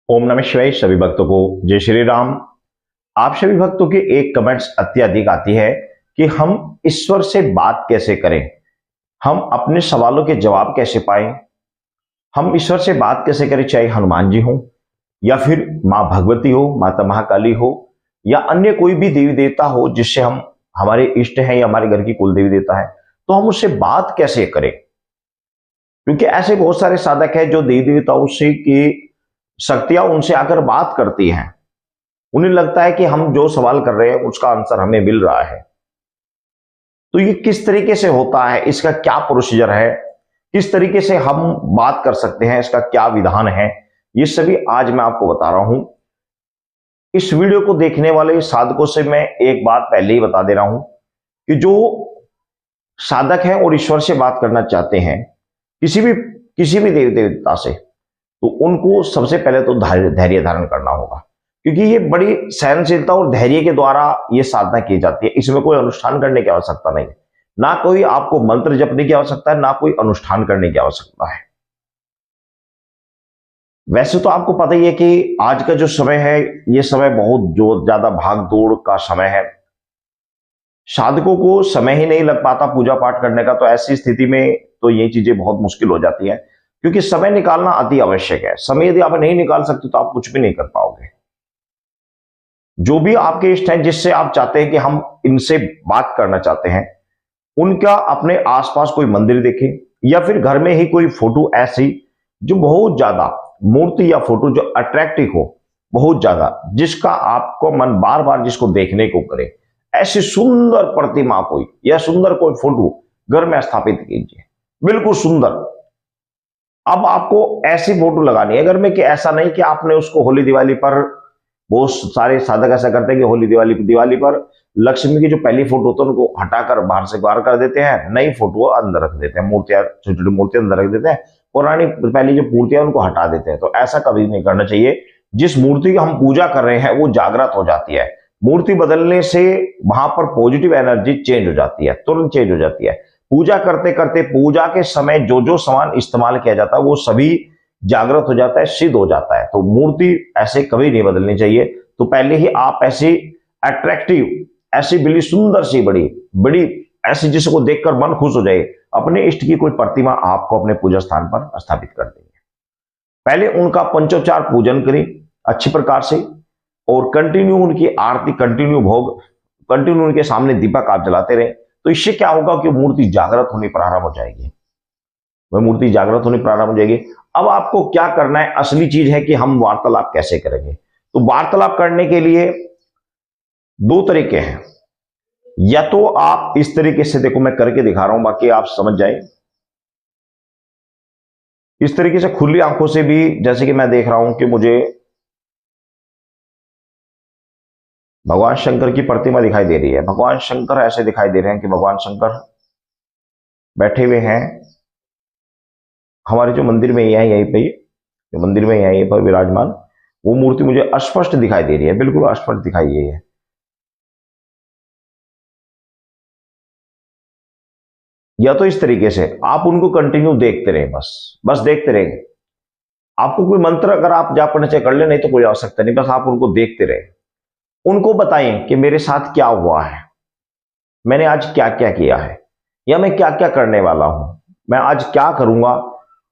ओम नमः शिवाय। सभी भक्तों को जय श्री राम। आप सभी भक्तों की एक कमेंट्स अत्यधिक आती है कि हम ईश्वर से बात कैसे करें, हम अपने सवालों के जवाब कैसे पाएं, हम ईश्वर से बात कैसे करें, चाहे हनुमान जी हो या फिर माँ भगवती हो, माता महाकाली हो या अन्य कोई भी देवी देवता हो जिससे हम हमारे इष्ट हैं या हमारे घर की कुल देवी देवता है, तो हम उससे बात कैसे करें। क्योंकि ऐसे बहुत सारे साधक हैं जो देवी देवताओं से की शक्तियां उनसे आकर बात करती हैं, उन्हें लगता है कि हम जो सवाल कर रहे हैं उसका आंसर हमें मिल रहा है। तो ये किस तरीके से होता है, इसका क्या प्रोसीजर है, किस तरीके से हम बात कर सकते हैं, इसका क्या विधान है, ये सभी आज मैं आपको बता रहा हूं। इस वीडियो को देखने वाले साधकों से मैं एक बात पहले ही बता दे रहा हूं कि जो साधक हैं और ईश्वर से बात करना चाहते हैं किसी भी देवी देवता से, तो उनको सबसे पहले तो धैर्य धारण करना होगा। क्योंकि ये बड़ी सहनशीलता और धैर्य के द्वारा ये साधना की जाती है। इसमें कोई अनुष्ठान करने की आवश्यकता नहीं है, ना कोई आपको मंत्र जपने की आवश्यकता है, ना कोई अनुष्ठान करने की आवश्यकता है। वैसे तो आपको पता ही है कि आज का जो समय है, ये समय बहुत जो ज्यादा भाग दौड़ का समय है। साधकों को समय ही नहीं लग पाता पूजा पाठ करने का, तो ऐसी स्थिति में तो ये चीजें बहुत मुश्किल हो जाती है। क्योंकि समय निकालना अति आवश्यक है। समय यदि आप नहीं निकाल सकते तो आप कुछ भी नहीं कर पाओगे। जो भी आपके इष्ट हैं, जिससे आप चाहते हैं कि हम इनसे बात करना चाहते हैं, उनका अपने आसपास कोई मंदिर देखें या फिर घर में ही कोई फोटो ऐसी जो बहुत ज्यादा मूर्ति या फोटो जो अट्रैक्टिव हो, बहुत ज्यादा, जिसका आपको मन बार बार जिसको देखने को करे, ऐसी सुंदर प्रतिमा कोई या सुंदर कोई फोटो घर में स्थापित कीजिए, बिल्कुल सुंदर। अब आपको ऐसी फोटो लगानी है घर में कि ऐसा नहीं कि आपने उसको होली दिवाली पर, बहुत सारे साधक ऐसा करते हैं कि होली दिवाली पर लक्ष्मी की जो पहली फोटो होती है उनको हटाकर बाहर से बाहर कर देते हैं, नई फोटो अंदर रख देते हैं, मूर्तियां छोटी छोटी मूर्तियां अंदर रख देते हैं, पुरानी पहली जो मूर्तियां उनको हटा देते हैं। तो ऐसा कभी नहीं करना चाहिए। जिस मूर्ति की हम पूजा कर रहे हैं वो जागृत हो जाती है। मूर्ति बदलने से वहां पर पॉजिटिव एनर्जी चेंज हो जाती है, तुरंत चेंज हो जाती है। पूजा करते करते पूजा के समय जो जो सामान इस्तेमाल किया जाता है वो सभी जागृत हो जाता है, सिद्ध हो जाता है। तो मूर्ति ऐसे कभी नहीं बदलनी चाहिए। तो पहले ही आप ऐसी अट्रैक्टिव, ऐसी बड़ी सुंदर सी बड़ी बड़ी ऐसी जिसको देखकर मन खुश हो जाए, अपने इष्ट की कोई प्रतिमा आपको अपने पूजा स्थान पर स्थापित कर देंगे। पहले उनका पंचोपचार पूजन करें अच्छी प्रकार से, और कंटिन्यू उनकी आरती, कंटिन्यू भोग, कंटिन्यू उनके सामने दीपक आप जलाते रहे। तो इससे क्या होगा कि मूर्ति जागृत होनी प्रारंभ हो जाएगी, वह मूर्ति जागृत होनी प्रारंभ हो जाएगी। अब आपको क्या करना है, असली चीज है कि हम वार्तालाप कैसे करेंगे। तो वार्तालाप करने के लिए दो तरीके हैं। या तो आप इस तरीके से, देखो मैं करके दिखा रहा हूं बाकी आप समझ जाए, इस तरीके से खुली आंखों से भी, जैसे कि मैं देख रहा हूं कि मुझे भगवान शंकर की प्रतिमा दिखाई दे रही है। भगवान शंकर ऐसे दिखाई दे रहे हैं कि भगवान शंकर बैठे हुए हैं हमारे जो मंदिर में ही है, यहीं पे जो मंदिर में यहीं पर विराजमान, वो मूर्ति मुझे अस्पष्ट दिखाई दे रही है, बिल्कुल अस्पष्ट दिखाई दे रही है। या तो इस तरीके से आप उनको कंटिन्यू देखते रहे, बस देखते रहे। आपको कोई मंत्र अगर आप जाप करना चाहे कर ले, नहीं तो कोई आवश्यकता नहीं, बस आप उनको देखते रहे। उनको बताएं कि मेरे साथ क्या हुआ है, मैंने आज क्या क्या किया है, या मैं क्या क्या करने वाला हूं, मैं आज क्या करूंगा,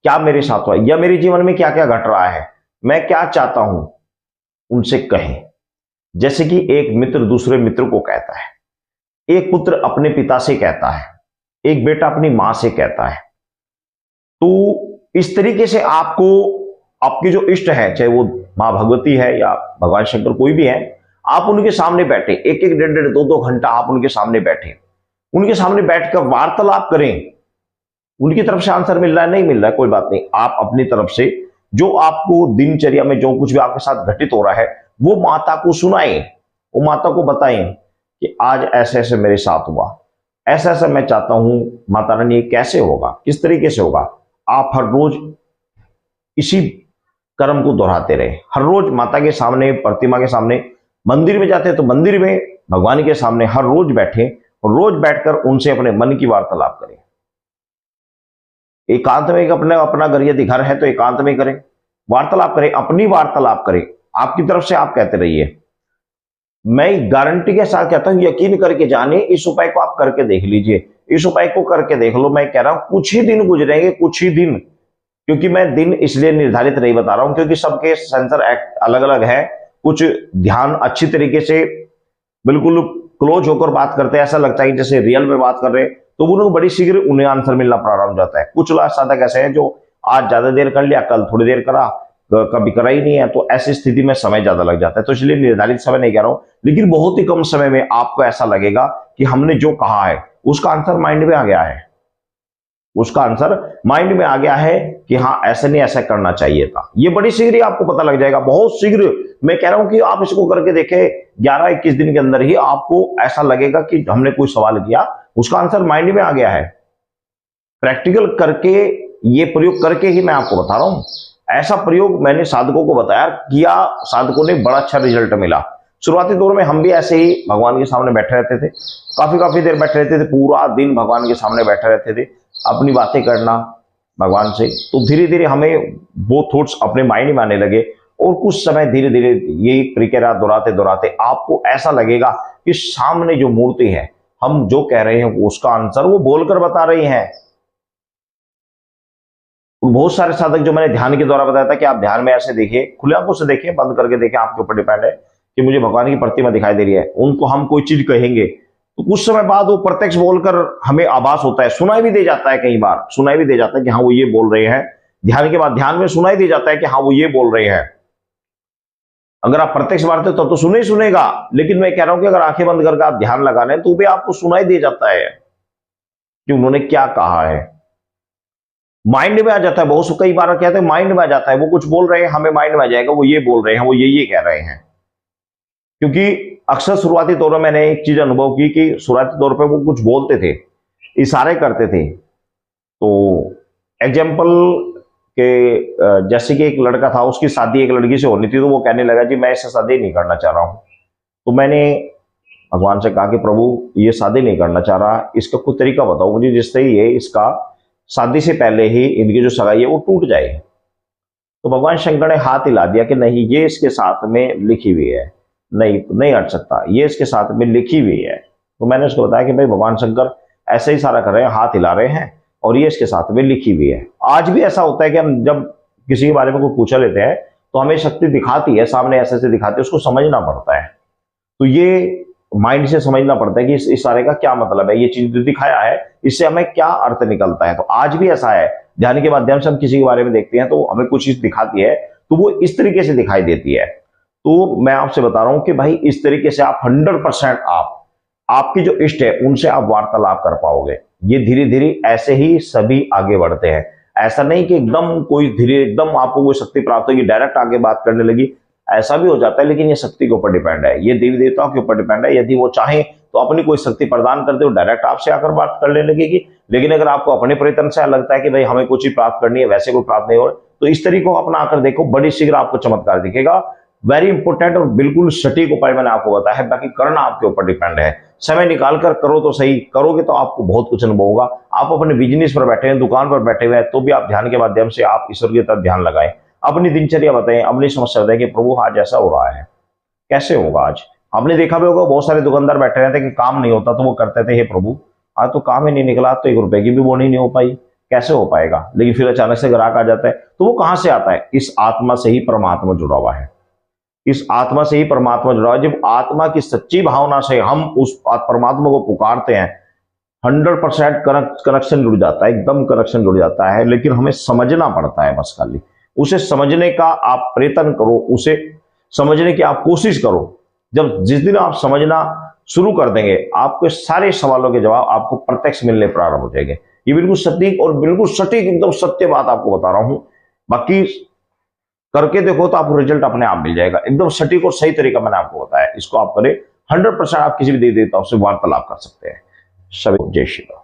क्या मेरे साथ हुआ, या मेरे जीवन में क्या क्या घट रहा है, मैं क्या चाहता हूं, उनसे कहें। जैसे कि एक मित्र दूसरे मित्र को कहता है, एक पुत्र अपने पिता से कहता है, एक बेटा अपनी मां से कहता है। तो इस तरीके से आपको आपके जो इष्ट है, चाहे वो मां भगवती है या भगवान शंकर कोई भी है, आप उनके सामने बैठे, एक एक डेढ़ डेढ़ दो दो घंटा आप उनके सामने बैठे, उनके सामने बैठकर वार्तालाप करें। उनकी तरफ से आंसर मिल रहा है, नहीं मिल रहा है, कोई बात नहीं, आप अपनी तरफ से जो आपको दिनचर्या में जो कुछ भी आपके साथ घटित हो रहा है वो माता को सुनाएं, वो माता को बताएं कि आज ऐसे ऐसे मेरे साथ हुआ, ऐसा ऐसा मैं चाहता हूं माता रानी, ये कैसे होगा, किस तरीके से होगा। आप हर रोज इसी कर्म को दोहराते रहे, हर रोज माता के सामने, प्रतिमा के सामने, मंदिर में जाते हैं तो मंदिर में भगवान के सामने हर रोज बैठे और रोज बैठकर उनसे अपने मन की वार्तालाप करें। एकांत में, अपने अपना घर यदि घर है तो एकांत में करें, वार्तालाप करें, अपनी वार्तालाप करें, आपकी तरफ से आप कहते रहिए। मैं गारंटी के साथ कहता हूं, यकीन करके जानिए, इस उपाय को आप करके देख लीजिए, इस उपाय को करके देख लो। मैं कह रहा हूं कुछ ही दिन गुजरेंगे, कुछ ही दिन, क्योंकि मैं दिन इसलिए निर्धारित नहीं बता रहा हूं क्योंकि सबके सेंसर एक्ट अलग अलग है। कुछ ध्यान अच्छी तरीके से बिल्कुल क्लोज होकर बात करते हैं, ऐसा लगता है जैसे रियल में बात कर रहे हैं, तो उनको बड़ी शीघ्र उन्हें आंसर मिलना प्रारंभ हो जाता है। कुछ लोग साधक ऐसे हैं जो आज ज्यादा देर कर लिया, कल थोड़ी देर करा, कभी करा ही नहीं है, तो ऐसी स्थिति में समय ज्यादा लग जाता है। तो इसलिए निर्धारित समय नहीं कह रहा हूं, लेकिन बहुत ही कम समय में आपको ऐसा लगेगा कि हमने जो कहा है उसका आंसर माइंड में आ गया है, उसका आंसर माइंड में आ गया है कि हाँ ऐसा नहीं, ऐसा करना चाहिए था। ये बड़ी शीघ्र ही आपको पता लग जाएगा, बहुत शीघ्र। मैं कह रहा हूं कि आप इसको करके देखें, 11-21 दिन के अंदर ही आपको ऐसा लगेगा कि हमने कोई सवाल किया, उसका आंसर माइंड में आ गया है। प्रैक्टिकल करके, ये प्रयोग करके ही मैं आपको बता रहा हूं। ऐसा प्रयोग मैंने साधकों को बताया, किया, साधकों ने बड़ा अच्छा रिजल्ट मिला। शुरुआती दौर में हम भी ऐसे ही भगवान के सामने बैठे रहते थे, काफी देर बैठे रहते थे, पूरा दिन भगवान के सामने बैठे रहते थे, अपनी बातें करना भगवान से। तो धीरे धीरे हमें वो थॉट्स अपने माइंड में आने लगे, और कुछ समय धीरे धीरे यही प्रक्रिया दोहराते दोहराते आपको ऐसा लगेगा कि सामने जो मूर्ति है, हम जो कह रहे हैं उसका आंसर वो बोलकर बता रही है। बहुत सारे साधक जो मैंने ध्यान के द्वारा बताया था कि आप ध्यान में ऐसे देखिए, खुले आंखों से देखिए, बंद करके देखिए, आपके ऊपर डिपेंड है कि मुझे भगवान की प्रतिमा दिखाई दे रही है। उनको हम कोई चीज कहेंगे तो कुछ समय बाद वो प्रत्यक्ष बोलकर हमें आभास होता है, सुनाई भी दे जाता है, कई बार सुनाई भी दे जाता है कि हाँ वो ये बोल रहे हैं। ध्यान के बाद ध्यान में सुनाई दे जाता है कि हाँ वो ये बोल रहे हैं। अगर आप प्रत्यक्ष मारते हो तब तो सुने ही सुनेगा, लेकिन मैं कह रहा हूं कि अगर आंखें बंद करके आप ध्यान लगा रहे हैं तो भी आपको सुनाई दे जाता है कि उन्होंने क्या कहा है। माइंड में आ जाता है, बहुत कई बार कहते हैं माइंड में आ जाता है, वो कुछ बोल रहे हैं, हमें माइंड में आ जाएगा वो ये बोल रहे हैं, वो ये कह रहे हैं। क्योंकि अक्सर शुरुआती दौर में मैंने एक चीज अनुभव की कि शुरुआती दौर पे वो कुछ बोलते थे, इशारे करते थे। तो एग्जाम्पल के जैसे कि एक लड़का था, उसकी शादी एक लड़की से होनी थी, तो वो कहने लगा जी मैं इससे शादी नहीं करना चाह रहा हूं। तो मैंने भगवान से कहा कि प्रभु ये शादी नहीं करना चाह रहा, इसका कोई तरीका बताओ मुझे जिससे ये इसका शादी से पहले ही इनकी जो सगाई है वो टूट जाए। तो भगवान शंकर ने हाथ हिला दिया कि नहीं, ये इसके साथ में लिखी हुई है, नहीं हट सकता, ये इसके साथ में लिखी हुई है। तो मैंने उसको बताया कि भाई भगवान शंकर ऐसे ही सारा कर रहे हैं, हाथ हिला रहे हैं, और ये इसके साथ में लिखी हुई है। आज भी ऐसा होता है कि हम जब किसी के बारे में कोई पूछा लेते हैं तो हमें शक्ति दिखाती है, सामने ऐसे ऐसे दिखाती है, उसको समझना पड़ता है। तो ये माइंड से समझना पड़ता है कि इस इशारे का क्या मतलब है, ये चीज जो दिखाया है इससे हमें क्या अर्थ निकलता है। तो आज भी ऐसा है, ध्यान के माध्यम से हम किसी के बारे में देखते हैं तो हमें कुछ चीज दिखाती है, तो वो इस तरीके से दिखाई देती है। तो मैं आपसे बता रहा हूं कि भाई इस तरीके से आप 100% आपकी जो इष्ट है उनसे आप वार्तालाप कर पाओगे। ये धीरे धीरे ऐसे ही सभी आगे बढ़ते हैं। ऐसा नहीं कि एकदम कोई धीरे एकदम आपको कोई शक्ति प्राप्त होगी, डायरेक्ट आगे बात करने लगी, ऐसा भी हो जाता है, लेकिन ये शक्ति के ऊपर डिपेंड है, ये देवी देवताओं के ऊपर डिपेंड है। यदि वो चाहे तो अपनी कोई शक्ति प्रदान करते हो डायरेक्ट आपसे आकर बात करने लगेगी, लेकिन अगर आपको अपने प्रयत्न से लगता है कि भाई हमें कुछ चीज प्राप्त करनी है, वैसे कोई प्राप्त नहीं हो, तो इस तरीके को अपना आकर देखो, बड़ी शीघ्र आपको चमत्कार दिखेगा। वेरी इंपॉर्टेंट और बिल्कुल सटीक उपाय मैंने आपको बताया है, बाकी करना आपके ऊपर डिपेंड है। समय निकाल कर करो तो सही, करोगे तो आपको बहुत कुछ अनुभव होगा। आप अपने बिजनेस पर बैठे हैं, दुकान पर बैठे हुए हैं, तो भी आप ध्यान के माध्यम से आप ईश्वर की तरफ ध्यान लगाएं, अपनी दिनचर्या बताएं, अपनी समस्या बताएं कि प्रभु आज ऐसा हो रहा है, कैसे होगा आज। आपने देखा भी होगा बहुत सारे दुकानदार बैठे रहते कि काम नहीं होता तो वो करते थे हे प्रभु आज तो काम ही नहीं निकला, तो 1 रुपए की भी बोनी नहीं हो पाई, कैसे हो पाएगा। लेकिन फिर अचानक से ग्राहक आ जाता है, तो वो कहां से आता है, इस आत्मा से ही परमात्मा जुड़ा हुआ है, इस आत्मा से ही परमात्मा जुड़ा हुआ है। जब आत्मा की सच्ची भावना से हम उस परमात्मा को पुकारते हैं, 100% कनेक्शन जुड़ जाता है, एकदम कनेक्शन जुड़ जाता है। लेकिन हमें समझना पड़ता है, बस खाली उसे समझने का आप प्रयत्न करो, उसे समझने की आप कोशिश करो। जब जिस दिन आप समझना शुरू कर देंगे, आपके सारे सवालों के जवाब आपको प्रत्यक्ष मिलने प्रारंभ हो जाएंगे। ये बिल्कुल सटीक और बिल्कुल सटीक एकदम सत्य बात आपको बता रहा हूं। बाकी करके देखो तो आपको रिजल्ट अपने आप मिल जाएगा, एकदम सटीक और सही तरीका मैंने आपको बताया। इसको आप करें, 100% आप किसी भी देवी देवताओं से वार्तालाप कर सकते हैं। सभी जय श्री राम।